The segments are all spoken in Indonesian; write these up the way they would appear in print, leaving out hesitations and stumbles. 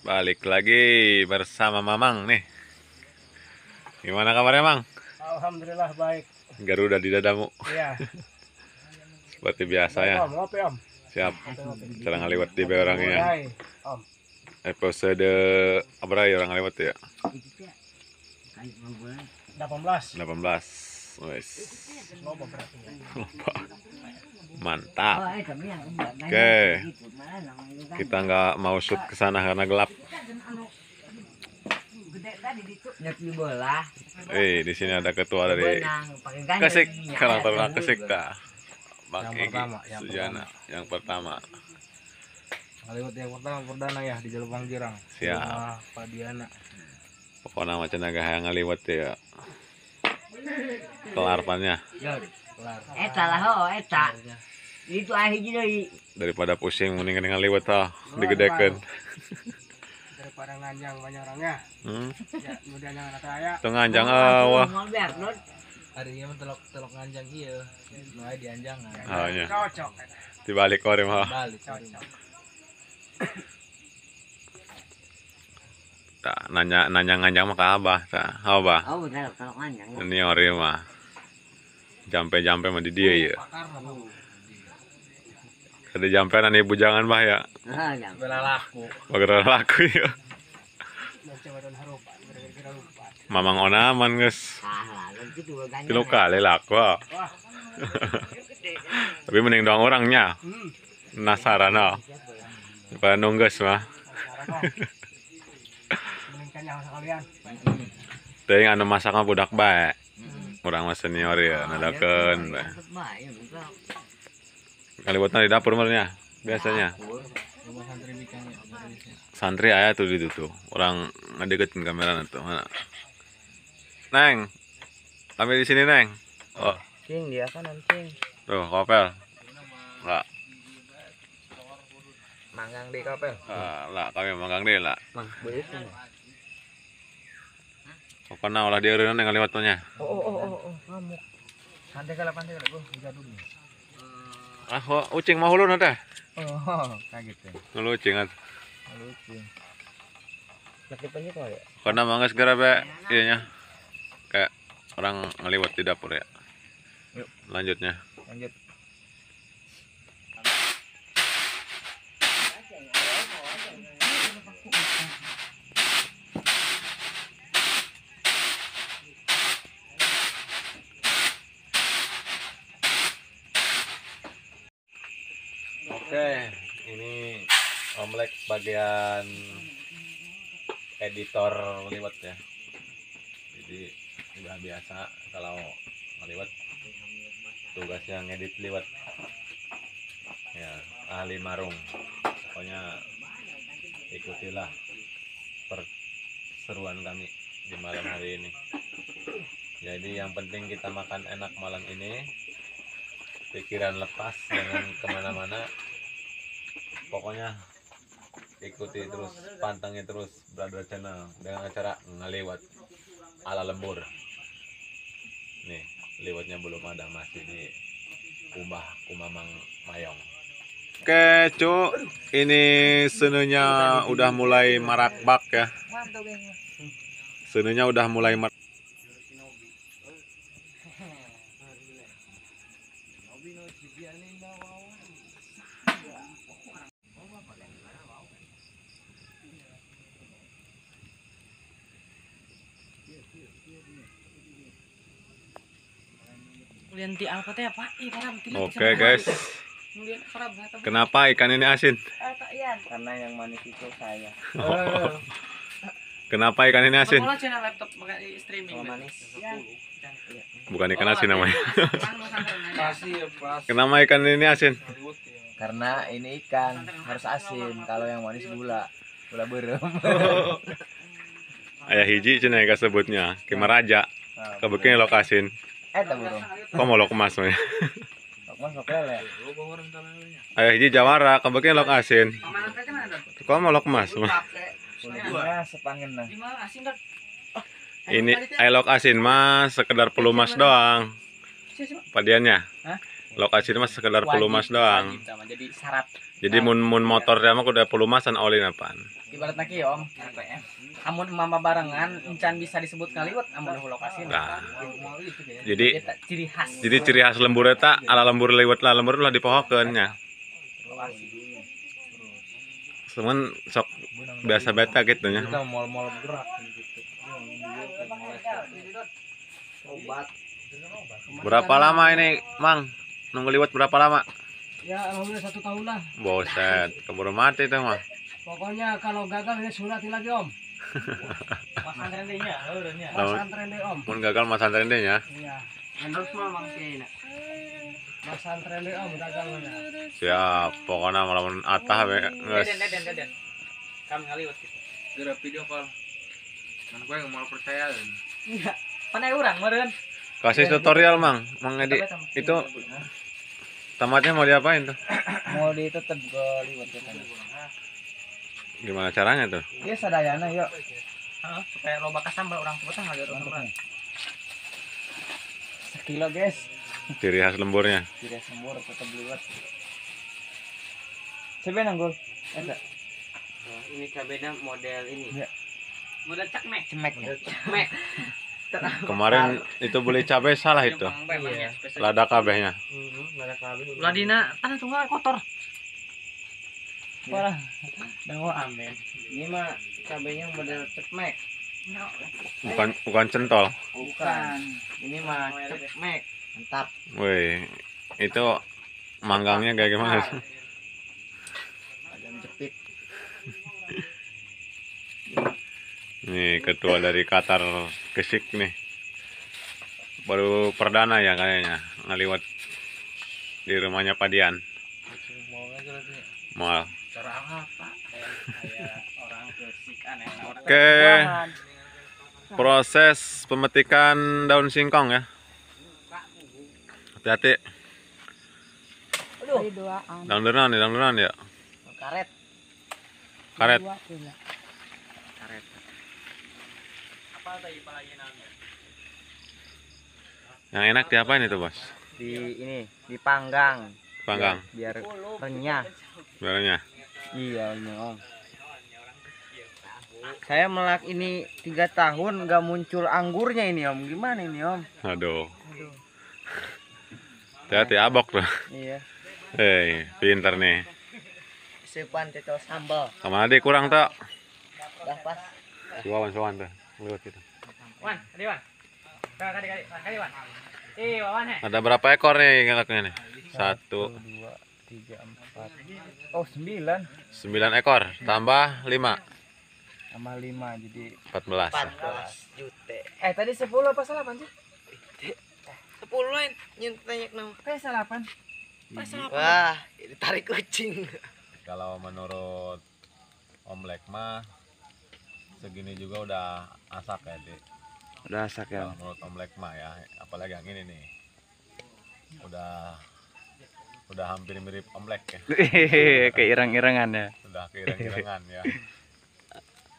Balik lagi bersama Mamang nih. Gimana kabarnya, Mang? Alhamdulillah baik. Garuda di dadamu. Iya. Seperti biasa ya. Om, ngopi Om. Siap. Cara ngaliwat di orangnya. Hai, Om. Episode apa ya orang ngaliwat ya? 18. 18. Wes. Loba berarti. Mantap. Oke. Kita nggak mau shoot ke sana karena gelap. Di sini ada ketua dari Kesik, Karang Taruna Kesik dah. Bang Egy Sujana yang pertama. Ngaliwat yang pertama perdana ya di Jalur Pangjirang. Siap. Pak Diana. Pokoknya macam naga yang ngaliwat ya. Kelar pannya. Kelar. Eta lah ho, eta. Itu akhirnya dari Daripada pusing mendingan ngaliwat tah digedekeun. Daripada nganjang banyak orangnya. Ya, kemudian yang anak saya. Itu nganjang wah. Hari ini telok nganjang iya. Mulai dianjangan. Oh, iya. Cocok. Dibalik ore mah. Balik cocok. Tah nanya nganjang mah ka Abah tah. Abah. Oh, benar kalau nganjang. Ini ore mah. Jampe-jampe mah di dia ya. Kada jampean ibu jangan bah ya. Ah, jangan. Bela laku. Bagara laku ya. Coba dan harupan. Kira-kira lupa. Mamang onaman geus. Ah, gitu ganjang. Tilu kali laku. Wah. Tapi mending doang orangnya. Penasaran oh. Daripada nunggus mah. Meningkan yang sekalian. Teuing anu masak mah budak bae. Urang mah senior ya nadakeun bae. Kaliwatna di dapur mah biasanya. Coba santri bikinnya. Santri aya tuh di tuh. Orang ngadeketin kamera tuh. Mana? Neng. Kami di sini, Neng. Oh, Cing dia kan cing. tuh kopel. Lah, Manggang di kapel. lah kami manggang deui lah. Mang, beut. Pokona olah dia reuneun neng ngaliwatnya. Oh, ngamuk. Santai kala gua bisa dulu. Ah, ucing mah ulun teh. Oh, kaget ya. Nulu ucing kan. Lucu. Laki penyu kok ya? Pokona mah geus gara bae ieu nya. Kayak orang ngaliwat di dapur ya. Yuk. Lanjutnya. Lanjut. Oke, ini Omlek bagian editor liwat ya. Jadi udah biasa kalau ngeliwat tugasnya ngedit liwat. Ya, ahli marung. Pokoknya ikutilah perseruan kami di malam hari ini. Jadi yang penting kita makan enak malam ini. Pikiran lepas, jangan kemana-mana. Pokoknya ikuti terus, pantengin terus Brother Channel dengan acara ngaliwat ala lembur. Nih, liwatnya belum ada, masih di Kumbah Kumamang Mayong. Oke, Cuk. Ini senunya udah mulai marak bak ya. Senunya udah mulai marak. Oke guys, kenapa ikan ini asin? Karena yang manis itu saya. Kenapa ikan ini asin? Kalau manis. Bukan ikan asin namanya. Kasih pas. Kenapa ikan ini asin? Karena ini ikan harus asin. Kalau yang manis gula berem. Ayah hiji cenah yang sebutnya Kimaraja. Kebetulan lo asin. Burung. Kok mau lo kemas mah? Mas lele. Ayah hiji Jawara kebetulan lo asin. Kok mau lo kemas mah? Kulitnya sepangen nah. Ini elok asin mas, sekedar pelumas doang. Padiannya. Lokasi mah sekedar pelumas doang. Wajib sama, jadi syarat. Jadi mun motornya mah kudu pelumasan olin apaan. Ibarat lagi ya om, RPM. Amun mama barengan, encan bisa disebut ngaliwat amun lokasi. Nah, Jadi jadi ciri khas. jadi ciri khas lembur eta ala lembur lewat lah lembur lah dipohokeun nya. Cuman sok biasa beta gitu nya. Kita mall-mall gerak gitu. Berapa lama ini, Mang? Nunggu liwat berapa lama? Ya alhamdulillah 1 tahun lah. Boset, keburu mati tuh mah. Pokoknya kalau gagal ini sunati lagi om. Pasantren deh nya, urangnya. Pesantren deh om. Mun gagal mas santren deh nya. Iya. Endorse mah Mang Sina. Pesantren deh om gagal mana. Siap, pokoknya malamun atah we geus. Den. Kami ngaliwat gitu. Geura video call. Kan gue nggak mau percaya kan. Iya. Pandai urang meureun. Kasih tutorial, Mang. Mang Edi. Itu tamatnya mau diapain tuh? Mau ditutup ke liwat kita. Gimana caranya tuh? Iya sadayana yuk. Supaya loba kasambal orang putah lagi orang. Sekilo guys. Ciri khas lemburnya. Tidak sembur tetap liwat. Coba nanggul. Ada. Ini cabenya model ini. Ya. Model cekmek. Cemek. Cekmek. Kemarin itu beli cabai salah itu. Iya. Lada kabehnya. Ladina tanah tunggal kotor. Parah. Dawa amin. Ini mah cabenya model cekmek. Bukan centol. Bukan. Ini mah cekmek. Mantap. Woi, itu manggangnya kayak gimana? Agak jepit. Nih ketua dari Qatar Kesik nih. Baru perdana ya kayaknya ngaliwat di rumahnya Padian. Mal. Cara apa? Kayak orang Gresik aneh. Oke. Proses pemetikan daun singkong ya. Hati-hati. Aduh. Daun denan ya. Karet. Karet. Karet. Apa tadi pelayanannya? Yang enak diapain itu, Bos? Dipanggang. Panggang. Biar renyah. Biarnya. Iya ini om. Saya melak ini 3 tahun nggak muncul anggurnya ini om. Gimana ini om? Aduh. Hati-hati abok tuh. Iya. Hei, pinter nih. Sepan tetel sambal. Sama adik kurang tak? Dah pas. Suawan tuh. Lewat gitu. Wan, kadi wan. Kadi wan. Wawan he. Ada berapa ekor nih ngelaknya nih? 1, 2, 3, 4. Oh 9. 9 ekor tambah 5. Sama 5 jadi 14. 14 juta. Tadi 10 apa salah sih? 10 lain nyentek nama. Kayak salah 8. Wah, ini tarik kucing. Kalau menurut Om Lek mah segini juga udah asak ya, Dik. Udah asak ya. Kalau menurut Om Lek mah ya, apalagi yang ini nih. Udah hampir mirip Om Lek ya. Keirang-irangan ya. Sudah keireng-irengan ya.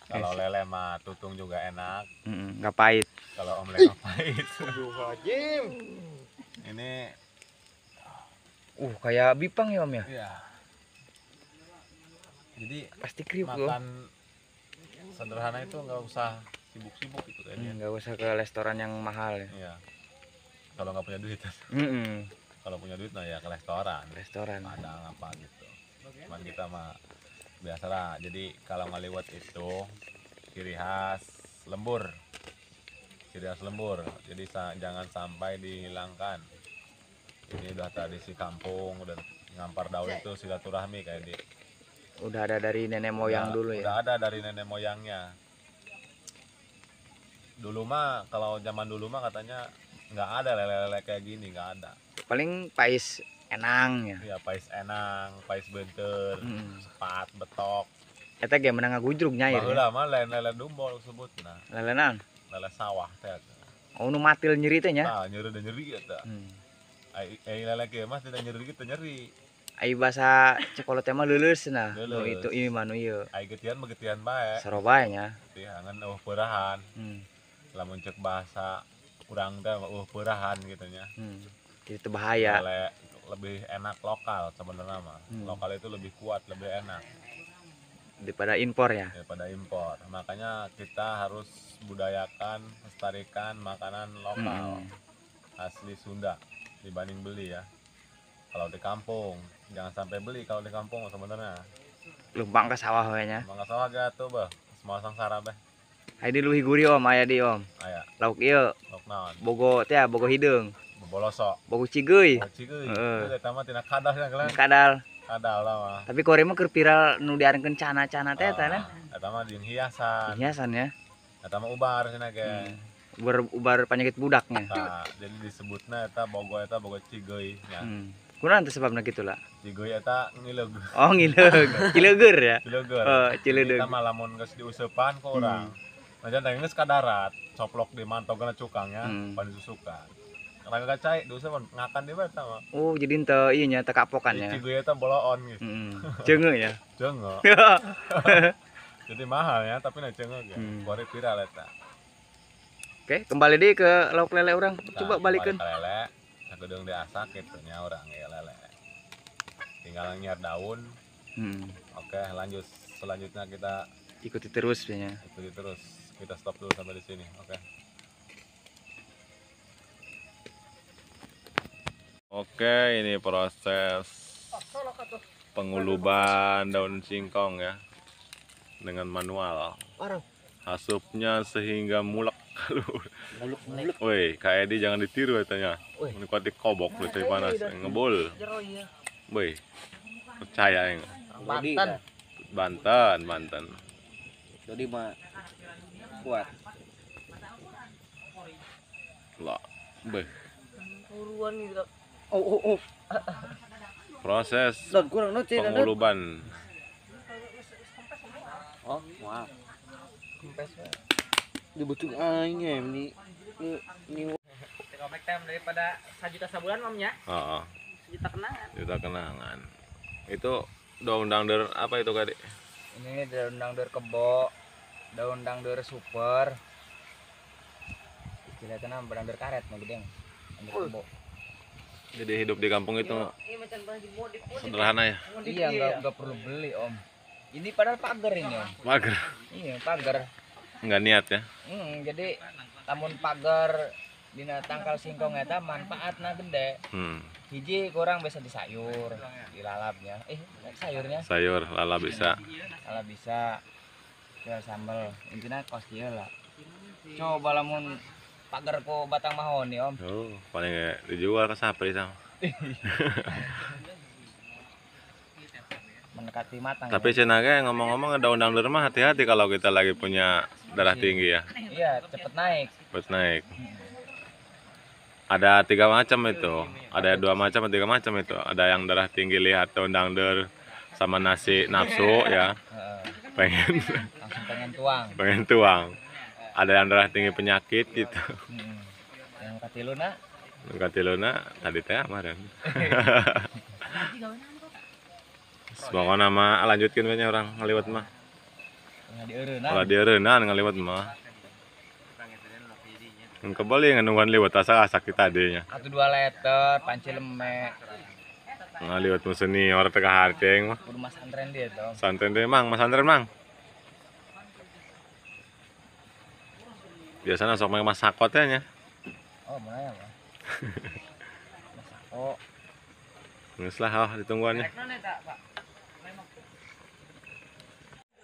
Kalau lele mah tutung juga enak. Nggak pahit. Kalau Om Lek mah pahit. Ini Kayak bipang ya om ya. iya. Jadi Pasti kriuk loh. makan sederhana itu nggak usah sibuk-sibuk gitu kayaknya. Nggak usah ke restoran yang mahal ya. Iya. Kalau nggak punya duit, kalau punya duit nah ya ke restoran. Restoran. Padang apa gitu. Cuman kita mah biasalah. Jadi kalau ngaliwat itu ciri khas lembur. Ciri khas lembur. Jadi jangan sampai dihilangkan. Ini udah tradisi kampung, udah ngampar daun itu silaturahmi kayak di. Udah ada dari nenek moyang dulu ya. Udah ada dari nenek moyangnya. Dulu mah kalau zaman dulu mah katanya nggak ada lele-lele kayak gini, nggak ada. Paling pais enang ya. Ya pais enang, pais benter, sepat, betok. Eta ge menang ngagujrug nyair. Baheula mah lele dumbol sebutna. Lele naon? Lele sawah teh. Oh nu matil nyeri teh nya. Tah nyeri dan nyeri eta. Ai lele ge mah tidak nyeri gitu nyeri. Ai bahasa cekolot teh mah leuleus nah. Nu Leuleus. itu ini mah nu ieu. Ai getian mah getian bae. Sarobaya nya. Teh angan peurahan. Lamun ceuk bahasa urang teh peurahan gitu nya. Jadi teu bahaya. Lele lebih enak lokal sebenarnya mah. Lokal itu lebih kuat, lebih enak Daripada impor ya. daripada impor. Makanya kita harus budayakan, lestarikan makanan lokal asli Sunda dibanding beli ya. Kalau di kampung jangan sampai beli kalau di kampung sebenarnya. Lumpang ke sawah kayaknya. Mangga sawah gitu beh, semua sangsara beh. Ayo luwih gurih om, aya di om. Aya, Lauk ieu lok naon? bogo teh bogo hideung, Bobolosok. bogo cigeuy. Oh, cigeuy. Heeh. Itu eta mah tina kadah kalian. Kadal. Kadal lah mah. Tapi kore mah keur viral nu diarenkeun cana-cana teh eta kan. Eta mah jeung hiasan. Hiasan ya. Eta mah ubar cenah ge. Ubar penyakit budaknya. Nah, jadi disebutna eta bogo cigeuy nya. Kunaon teh sebabna kitu lah. Cigeuy eta ngileug. Oh ngileug, cileuger ya. Cileugeur. Oh, cileudeg. Kita mah lamun geus diuseupan ku urang. Najan teh geus ka darat, coplok di mantogna cukangnya, pan disusukan. Karena gak cai diuseupan ngakan di eta mah. Oh, jadi teu ieu nya teu kapokan ya. Cigeuy eta boloon gitu. Ceungeuk ya. Ceungeuk. Jadi mahal ya, tapi na ceungeuk ya. Kore viral eta. Oke, kembali deh ke lauk lele orang. Coba Nah, balikeun. balik ka lele, sagedeung diasak kitu nya urang ya lele. Tinggal nyiar daun. Oke, lanjut. Selanjutnya kita Ikuti terus ya. ikuti terus. Kita stop dulu sampai di sini. Oke. Oke, ini proses penguluban daun singkong ya dengan manual. Hasupnya sehingga mulek. Woi, Kak Edi jangan ditiru katanya. Ini kuat dikobok lu cai panas, ngebul. Woi, percaya yang Banten. Jadi mah kuat. Lah, beh. Uruan gitu. Proses Dan kurang no cina. penguluban. Oh, maaf. Dibutuh aing ini Komik tem daripada 1 juta sebulan mamnya. Heeh. 1 juta kenangan. Juta kenangan. Itu daun dangder apa itu Kak? Ini daun dangdur kebo, daun dangdur super. Istilahnya nama dangdur karet mah gede. Dangdur kebo. Jadi hidup di kampung itu sederhana ya. Iya, enggak perlu beli, Om. Ini padahal pagar ini, Om. Mager. Iya, pagar. Enggak niat ya. Jadi lamun pagar dina tangkal singkong eta manfaatna gede. Hiji kurang bisa di sayur, di lalapnya. Sayurnya. Sayur lala bisa. Lala bisa. Jual sambal. Intinya kos kieu lah. Coba lamun pagar ku batang mahoni, Om. Oh, paling dijual ke sapri sama. Mendekati matang. Tapi cenah ngomong-ngomong daun dangdur mah hati-hati kalau kita lagi punya darah tinggi ya. Iya, cepet naik. Cepet naik. Ada 3 macam itu. Ada 2 macam atau 3 macam itu. Ada yang darah tinggi lihat daun dangdur sama nasi nafsu ya. Pengen Langsung pengen tuang. pengen tuang. Ada yang darah tinggi penyakit gitu. Yang katiluna Katiluna tadi teh kemarin. Semoga nama lanjutkan banyak orang ngaliwat mah. Kalau dia renang ngaliwat mah. Kebalik nganungan liwat asa sakit tadinya. 1-2 liter panci lemek. Ngaliwat mu senior tengah harceng mah. Kudu mas antren dia tuh. Santen deh mang, mas antren mang. Biasanya sok main mas sakotnya nya. Oh, mana ya, Pak? Oh, Geus lah ditungguannya.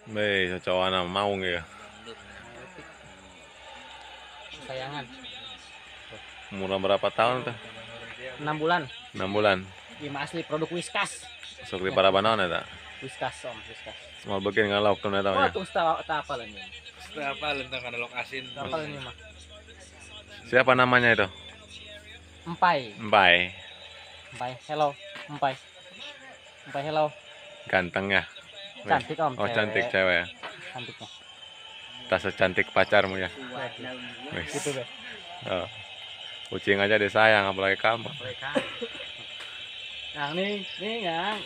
Beh, cocokan maung ya. sayangan. Umur berapa tahun tuh? 6 bulan. 6 bulan. Ini asli produk Whiskas. Sok di Parabanaon eta. Whiskas, Om, Whiskas. Semua bagian ngalauk tuh eta Oh, nya. tunggu tak apa lah ini. Apa lentang ada lokasin. Tak apa ini mah. Siapa namanya itu? Empai. Empai. Empai, hello. Empai. Empai, hello. Ganteng ya. Cantik, Om. Oh, cantik cewek. Cantiknya. Tak secantik pacarmu ya. Wes. Gitu deh. Oh. Kucing aja disayang apalagi kamu. Nah, nih yang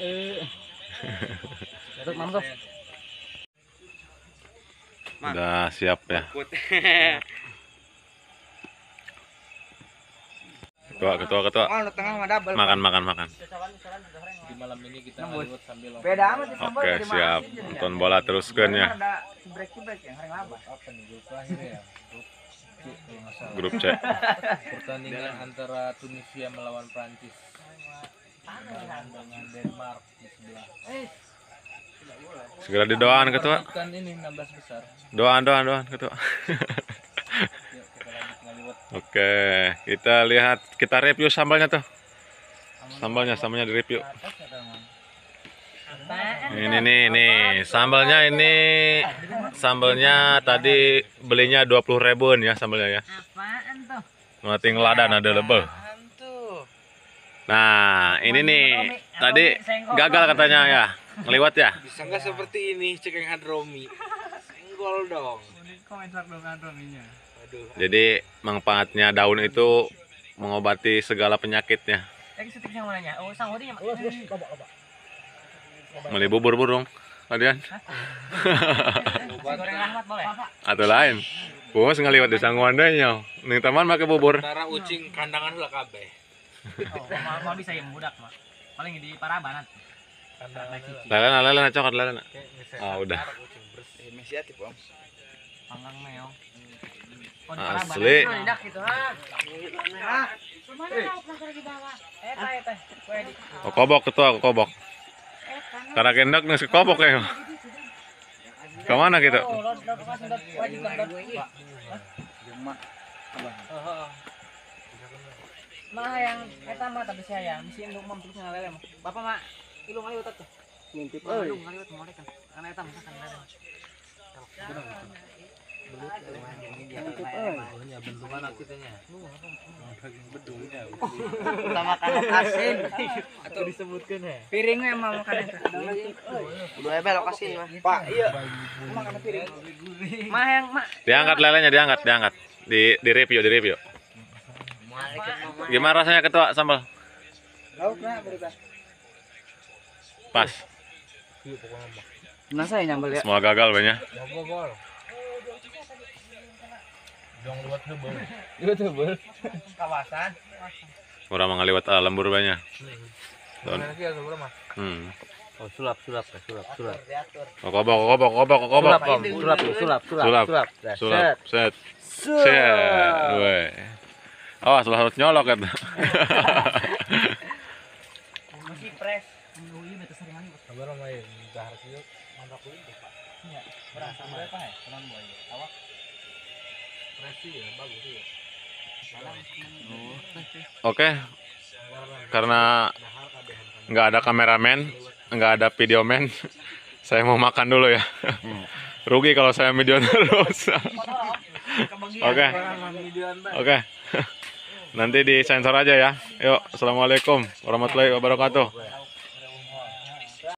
Tutup mam tuh. Udah siap ya. Ketua. Mau tengah mah double. Makan. Di malam ini kita ngeliwat sambil Beda amat di sambal Oke, dari mana siap. sih, jadi ya? Nonton bola teruskan ya. Ada cibrek-cibrek yang hari laba. apa nih grup terakhir ya? Grup C kalau nggak salah. Grup C. Pertandingan antara Tunisia melawan Prancis. Dengan Denmark di sebelah. Segera didoakan ketua. Kan ini 16 besar. Doan ketua. Yuk kita lanjut ngeliwat. Oke, kita review sambalnya tuh. Sambalnya di review. Ini nih sambalnya tadi belinya 20 ribuan ya sambalnya ya. Apaan tuh? Mati ngeladan ada lebel. Antuh. Nah, ini nih tadi gagal katanya ya. Ngeliwat ya. Bisa nggak seperti ini cekeng hadromi? Senggol dong. Komentar dong Androminya. Aduh. Jadi manfaatnya daun itu mengobati segala penyakitnya. Syuting yang mananya? Oh, sang hodinya. Beli bubur burung. Kalian Goreng rahmat boleh? atau lain. Bos ngeliwat di sangguandanya. Ning teman make bubur. Antara ucing kandangan lah kabeh. Oh, kalau bisa ya budak, Mak. Paling di Parabanan. Lalan coklat lalan. Ah udah. Messi ati, Bang. Panggang meong. Asli. Dak gitu, ha. Eta. Oh, kobok ketua kobok. Karena kendak nasi kobok ya. Kemana gitu? Mah yang eta mah tapi saya misi induk mah terus ngalele mah. Bapak mah ilu ngaliwat tuh. Ngintip euy. Ngaliwat mulai kan. Karena eta mah kan ngalele. Bentukan akitnya. Bedungnya. Kita makan asin Atau disebutkan ya. piringnya emang makan itu. Udah belok asin mah. Pak, iya. Makan piring. Mah yang mah Diangkat lelenya diangkat. Di review. Gimana rasanya ketua sambal? Lauknya berubah. Pas. Nah, saya nyambel ya. Semua gagal banyak. Gol. Dong luat hebel. YouTuber. Kawasan. Orang mengaliwat lembur banyak. Don. Lagi ada berapa? Hmm. Oh, sulap. Oh, kobok. Sulap. Set. Weh. Awas lah harus nyolok kan. masih fresh. Iya betul sering kali. Sabar main. Dahar kieu mantap kuwi. Iya. Berasa berapa ya? Tenan boy. Awak Presi ya, bagus ya. Oke. Karena nggak ada kameramen, nggak ada videoman, saya mau makan dulu ya. Rugi kalau saya video terus. Oke. Nanti disensor aja ya. Yuk, assalamualaikum warahmatullahi wabarakatuh.